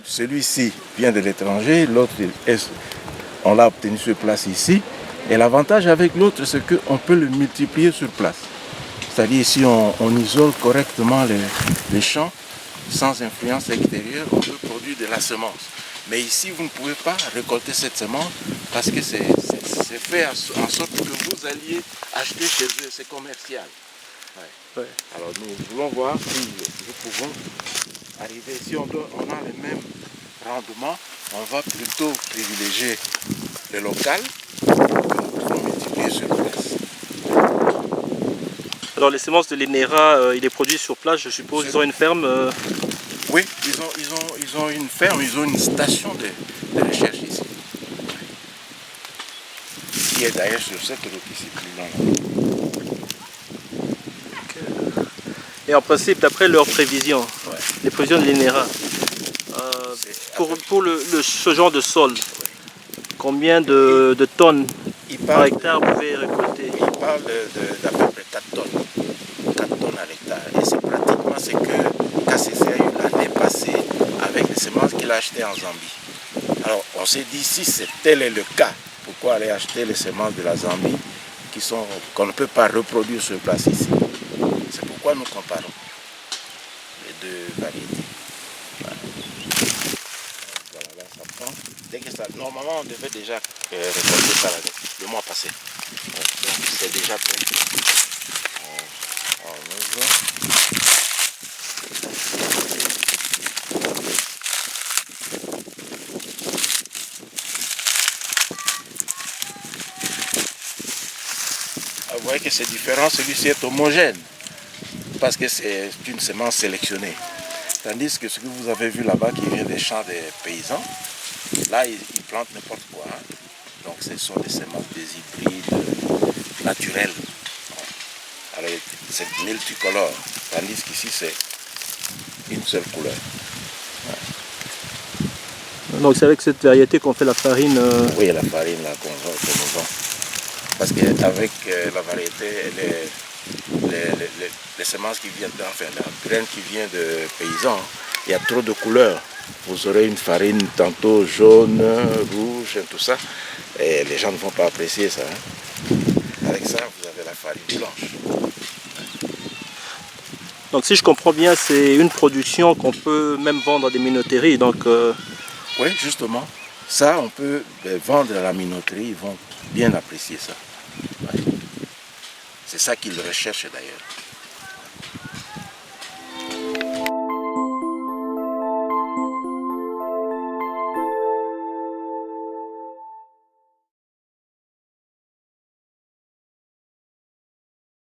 Celui-ci vient de l'étranger, l'autre, on l'a obtenu sur place ici. Et l'avantage avec l'autre, c'est qu'on peut le multiplier sur place. C'est-à-dire si on isole correctement les champs, sans influence extérieure, on peut produire de la semence. Mais ici, vous ne pouvez pas récolter cette semence parce que c'est fait en sorte que vous alliez acheter chez eux, c'est commercial. Ouais. Ouais. Alors nous voulons voir si nous pouvons arriver, si on a le même rendement, on va plutôt privilégier le local que nous pouvons multiplier sur place. Alors les semences de l'INERA, il est produit sur place, je suppose, ils ont une ferme Oui, ils ont une ferme, ils ont une station de recherche ici. Qui est d'ailleurs sur cette route ici, plus loin. Okay. Et en principe, d'après leurs prévisions, ouais. Les prévisions de l'INERA, pour ce genre de sol, combien de tonnes par hectare vous pouvez récolter? Il parle d'à peu près 4 tonnes. 4 tonnes à l'hectare. Et c'est pratiquement ce que KCC a eu l'année passée avec les semences qu'il a achetées en Zambie. Alors on s'est dit, si tel est le cas, pourquoi aller acheter les semences de la Zambie qu'on ne peut pas reproduire sur place ici? C'est pourquoi nous comparons les deux variétés. Voilà. Voilà, là ça prend. Dès que ça, normalement on devait déjà récolter ça le mois passé. Donc c'est déjà prêt. On ouvre. Vous voyez que c'est différent, celui-ci est homogène parce que c'est une semence sélectionnée. Tandis que ce que vous avez vu là-bas qui vient des champs des paysans, là ils plantent n'importe quoi. Hein. Donc ce sont des semences, des hybrides naturels. Alors c'est multicolore, tandis qu'ici c'est une seule couleur. Ouais. Donc c'est avec cette variété qu'on fait la farine Oui, la farine qu'on nous vend. Parce qu'avec la variété, les semences qui viennent, enfin la graine qui vient de paysans, il y a trop de couleurs. Vous aurez une farine tantôt jaune, rouge, et tout ça, et les gens ne vont pas apprécier ça. Hein. Avec ça, vous avez la farine blanche. Donc si je comprends bien, c'est une production qu'on peut même vendre à des minoteries. Donc, oui, justement. Ça, on peut vendre à la minoterie, ils vont bien apprécier ça. Ouais. C'est ça qu'ils recherchent d'ailleurs.